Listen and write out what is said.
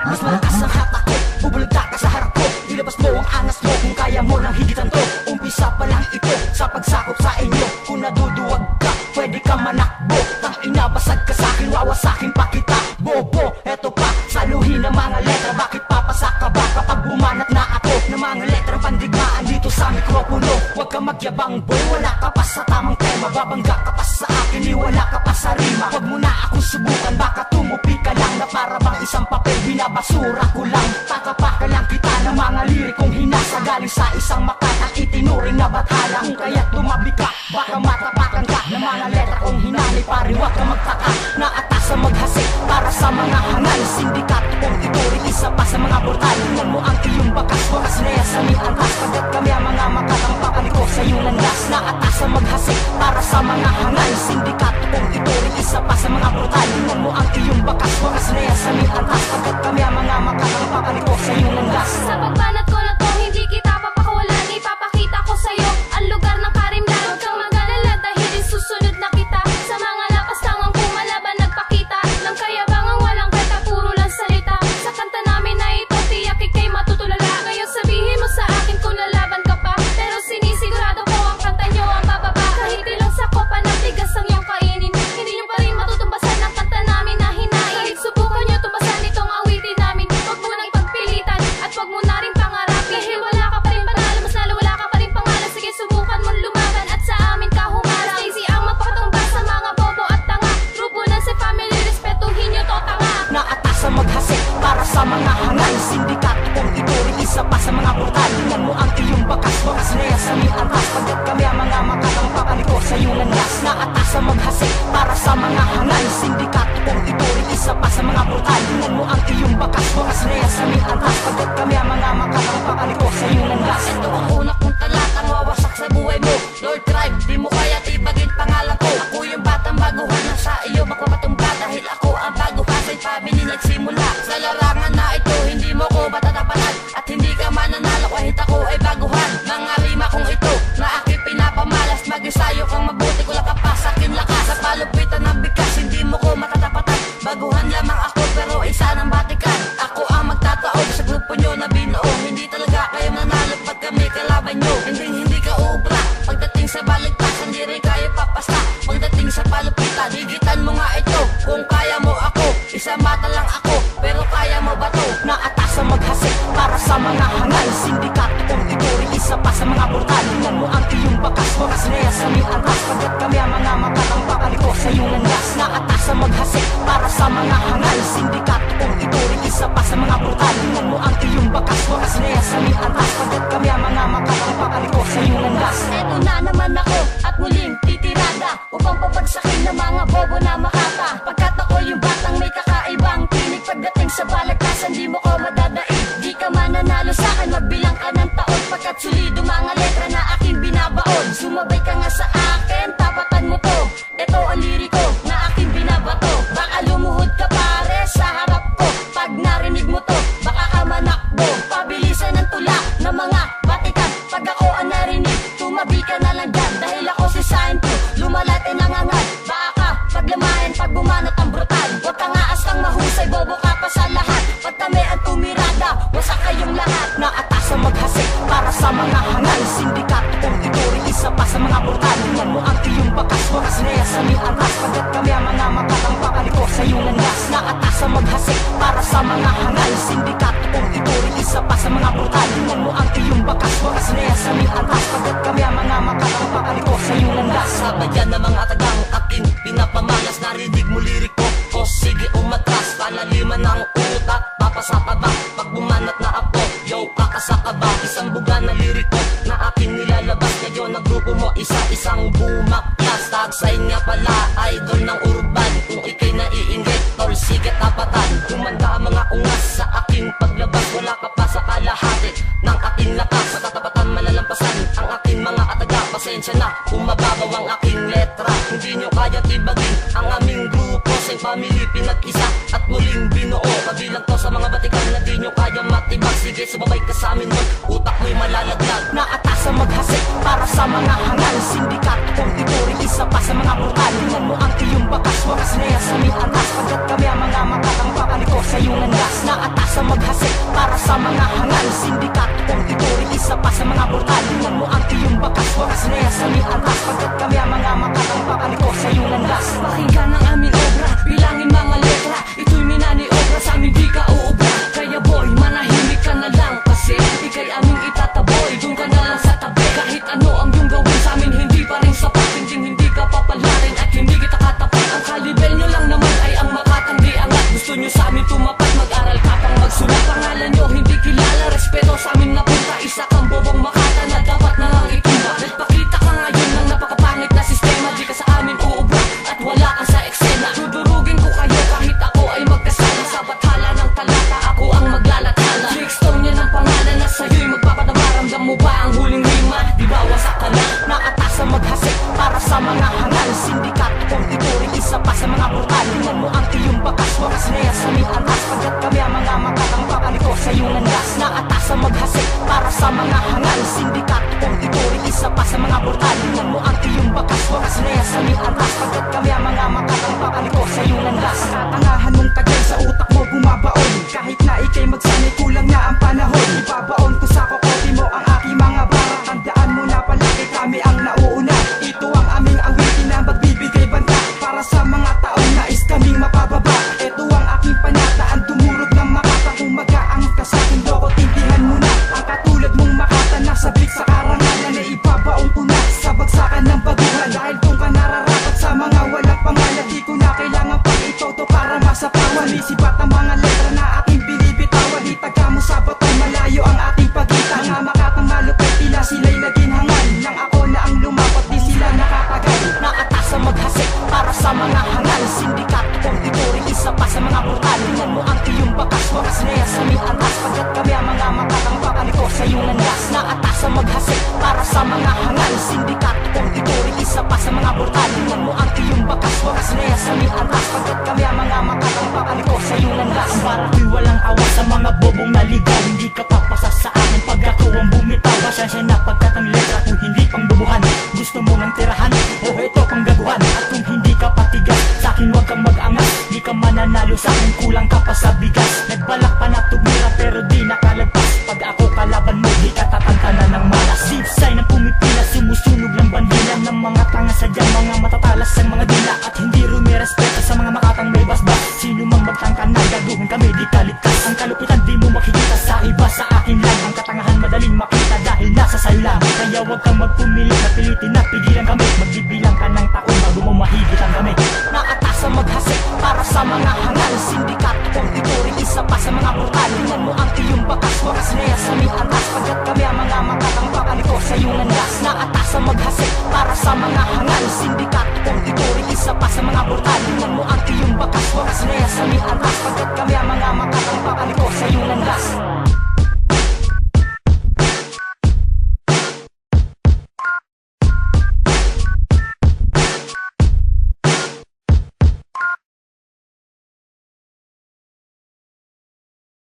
Mas malakas ang hatak ko, bubulagta ka sa harap ko. Ilabas mo ang angas mo kung kaya mo nang higitan to. Umpisa pa lang ito sa pagsakop sa inyo. Kung naduduwag ka, pwede ka manakbo. Tang inabasag ka sa'kin, wawasakin pa kita. Bobo, eto pa, saluhin ng mga letra. Bakit papasak ka ba kapag bumanat na ako ng mga letrang pandigmaan dito sa mikropono? Huwag ka magyabang boy, wala ka pa sa tamang tema. Babangga ka pa sa akin, wala ka pa sa rima. Huwag mo na akong subukan, baka tumupi ka lang na para bang isang papel, binabasura ko lang. Tatapakan lang kita ng mga lirikong hinasa galing sa isang makatang itinuring na bathala. Kung kaya't tumabi ka, baka matapakan ka ng mga letra kong hinali. Pare, huwag ka magtaka na atasa maghasik para sa mga hangal. Sindikato kong ituring isa pa sa mga portal. Tingnan mo ang iyong bakas, wakas na yasamin ang tas. Pagkat kami ang mga makatang papaliko sa iyong landas. Na atasa maghasik para sa mga hangal. Sindikato kong ituring isa pa sa mga portal. Tingnan mo ang iyong bakas, wakas na yasamin ang tas. Pagkat kami ang mga makatang papaliko sa iyong landas. Sa pagbanat ko na to, hindi kita papakawalan. Ipapakita ko sa'yo ang lugar ng karimlan. Huwag kang mag-alala dahil susunod na kita. Sa mga lapastangang kumalaban nagpakita ng kayabangang walang kwenta, puro lang salita. Sa kanta namin na ito, tiyak ikay matutulala. Ngayon sabihin mo sa akin kung lalaban ka pa, pero sinisigurado ko ang kanta nyo ang bababa. Kahit ilang sakopan ng bigas ang iyong kainin, hindi nyo pa rin matutumbasan ang kanta namin na hinain. Kahit subukan nyo tumbasan itong awitin namin, huwag mo nang ipagpilitan at huwag mo na rin pangarapin. Dahil wala ka pa rin panalo, mas lalo wala ka pa rin pangalan. Sige, subukan mong lumaban at sa amin ka humarap. Stacy ang magpakatumba sa mga bobo at tanga. Grupo na si family, respetuhin nyo to tanga. Na atasa maghasik para sa mga hangal. Sindikato kong ituring isa pa sa mga portal. Tingnan mo ang iyong bakas, wakas na yasamin ang tas. Pagkat kami ang mga makatang papaliko sa iyong landas. Na atasa maghasik para sa mga hangal. Sindikato kong ituring isa pa sa mga portal. Tingnan mo ang iyong bakas, wakas na yasamin ang tas. Pagkat kami ang mga makatang papaliko sa iyong landas. Ito ang una kong talatang wawasak sa buhay mo. Lord Tribe, di mo kaya tibagin pangalan ko. Ako yung batang baguhan na sa iyo magpapatumba. Dahil ako ang baguhan sa family nagsimula. Sa larangan na ito, hindi mo ko matatapatan. At hindi ka mananalo kahit ako ay baguhan. Mga rima kong ito na aking pinapamalas. Mag-isayo kang mabuti, ko lang kapasakin lakas. Sa palupitan ng bigas, hindi mo ko matatapatan. Baguhan lamang ako pero isa ng batikan. Ako ang magtataog sa grupo nyo na binuo. Hindi talaga kayo manalo pag kami kalaban nyo. Hindi ka ubra pagdating sa baligtas, hindi rin kayo papasta. Pagdating sa palupitan, higitan mo nga ito. Kung kaya mo ako, isa mata lang ako, pero kaya mo ba to? Na atasa maghasik para sa mga hangal. Sindikato kong ituring isa pa sa mga portal. Tingnan mo ang iyong bakas, wakas na yasamin ang tas. Pagkat kami ang mga makatang papaliko sa iyong landas. Na atasa maghasik para sa mga hangal. Sindikato kong ituring isa pa sa mga portal. Tingnan mo ang iyong bakas, wakas na yasamin ang tas. Pagkat kami ang mga makatang papaliko sa iyong landas. Eto na naman ako at muling titirada upang papagsakin ng mga bobo na makata. Pagkat ako yung batang may kakaibang tinig. Pagdating sa balagtasan, di mo ko madadaig. Di ka mananalo sa'kin, magbilang ka ng taon. Pagkat sulido mga letra na aking binabaon. Sumabay ka nga sa akin, tapatan mo to. Ito ang liriko na aking binabato. Baka lumuhod ka pare sa harap ko. Pag narinig mo to, baka ka manakbo. Pabilisan ng tula ng mga batikan. Pag ako ang narinig, tumabi ka na lang dyan. Dahil ako si Sign 2, lumalat e nangangal. Baka ka paglamahin pag bumanat ang brutal. Huwag ka nga asang mahusay, bobo ka pa sa lahat. Pag kami ang tumirada, wasak kayong lahat. Na atasa maghasik para sa mga hangal. Sindikato kong ituring isa pa sa mga portal. Tingnan mo ang iyong bakas, wakas na yasamin ang tas. Pagkat kami ang mga makatang papaliko sa iyong landas. Na atasa maghasik para sa mga hangal. Sindikato kong ituring isa pa sa mga portal. Tingnan mo ang iyong bakas, wakas na yasamin ang tas. Pagkat kami ang mga makatang papaliko sa iyong landas. Sabayan ng mga tagang aking pinapamalas. Narinig mo liriko ko, sige umatras. Palaliman ng utak, papasa ka ba? Pag bumanat na ako, yo kakasa ka ba? Isang buga na liriko na aking nilalabas. Ngayon ang grupo mo isa-isang bumaklas. Tagsign nga pala, idol ng urban. Kung ikay naiingit, tol sige tapatan. Kumanda ang mga ungas sa aking paglabas. Wala ka pa sa kalahati ng aking lakas. Matatapatan malalampasan ang aking mga ataga. Pasensya na, mababaw ang aking letra. Hindi nyo kaya tibagin ang aming grupo. Sa pamilya pinag-isa at muling binuo. Kabilang to sa mga batikan na di nyo kaya matibag. Sige, sumabay ka sa amin nun, utak mo'y malalaglag. Naatasa maghasik para sa mga hangal. Sindikato kung ito rin isa pa sa mga brutal. Tingnan mo ang iyong bakas, wakas na yan sa aming antas. Pagkat kami ang mga makatang papanito sa iyong landas. Naatasa maghasik para sa mga hangal. Sindikato kung ito rin isa pa sa mga brutal. Tingnan mo ang iyong bakas, wakas na yan sa aming antas. Pagkat kami ang mga makatang papanito sa iyong landas. Pakinggan ang aming obra, bilangin mga letra. Ito'y minani obra, sa amin di ka uubra. Kaya boy, manahimik ka na lang. Kasi ika'y aming itataboy, doon ka na lang sa tabi. Kahit ano ang iyong gawin sa amin, hindi pa rin sapat. Hindi ka papalarin at hindi kita katapat. Ang kalibel nyo lang naman ay ang makatang di angat. Gusto nyo sa amin tumapat, mag-aral ka pang magsulat. Pangalan nyo hindi kilala, respeto sa amin napunta. Isa kang bobong makata na dapat na lang itumba. Nagpakita ka ngayon ng napakapangit na sistema. Di ka sa amin uubra at wala ka sa eksena. Dudurugin ko kayo kahit ako ay magkasala. Sa bathala ng talata, ako ang maglalathala. Trickstone yan ang pangalan na sa'yo'y magpapadamaramdam mo ba ang huling rima? Di ba wasak ka na? Naatasa maghasik para sa mga hangal. Sindikato kung ito rin isa pa sa mga brutal. Tingnan mo ang iyong bakas, wakas na yan sa aming antas. Pagkat kami ang mga makatang papanito sa iyong landas. Naatasa maghasik para sa mga hangal. Sindikato kung ito rin isa pa sa mga brutal. Tingnan mo ang iyong bakas, wakas na yan sa aming antas. Pagkat kami ang mga makatang papanito sa iyong landas. Katangahan mong tagal sa utak mo bumabaon. Kahit na ikay magsanay, kulang na ang panahon. Ibabaon ko sa kokote mo ang aking mga bara. Tandaan mo na palagi kami ang nauuna. Ito ang aming awitin na magbibigay banta para sa mga taong nais kaming mapababa. Ito ang aking panataan, tumurog ng makata. Kung magaang ka sa akin, loko, tindihan mo na. Ang katulad mong makata na sabik sa karangalan na ibabaon ko na sa bagsakan ng baguhan. Dahil kung ka nararapat sa mga walang pangalan, di ko na kailangan pang itoto para masapawan. Isipat ang mga letra na ating binibitawan. Itaga mo sa bato, malayo ang ating pagitan. Mga makatang malupit, tila sila'y naging hangal. Nang ako na ang lumapat, di sila nakatagal. Naatasa maghasik para sa mga hangal. Sindikato kung ito rin isa pa sa mga brutal. Tingnan mo ang iyong bakas, wakas na yan sa aming antas. Pagkat kami ang mga makatang papanito sa iyong landas. Naatasa maghasik para sa mga hangal. Sindikato kung ito rin isa pa sa mga brutal. Tingnan mo ang iyong bakas, wakas na yan sa aming antas. Pagkat kami ang mga makatang papanito sa iyong landas. Para ko'y walang awa sa mga bobong naligaw. Hindi ka papasa sa akin pag ako ang bumitaw. Pasensya na pagkat ang letra ko hindi pang bubuhan. Gusto mo ng tirahan o ito pang gaguhan. At kung hindi ka patigas, sa akin huwag kang mag-angas. Di ka mananalo sa akin, kulang ka pa sa bigas. Nagbalak pa na tumira pero di nakalagpas. Pag ako kalaban mo, di ka tatantanan ng malas. Deep sign ang pumipila, sumusunog ng bandila. Ng mga tanga sadyang mga matatalas ang mga dila. At hindi rumirespeto sa mga makatang may basbas. Sino mang magtangka na gaguhin kami di kaligtas. Ang kalupitan di mo makikita sa iba, sa akin lang. Ang katangahan madaling makita dahil nasa sayo lang. Kaya huwag kang magpumili, napilitin na pigilan kami. Magbibilang ka ng taon bago mo mahigitan kami. Naatasa maghasik para sa mga hangal. Sindikato kung ito rin isa pa sa mga brutal. Tingnan mo ang iyong bakas, wakas na yan sa aming antas. Pagkat kami ang mga makatang papanito sa iyong landas. Naatasa maghasik para sa mga hangal. Sindikato kung ito rin isa pa sa mga brutal. Tingnan mo ang iyong bakas, wakas na yan sa aming antas. Pagkat kami ang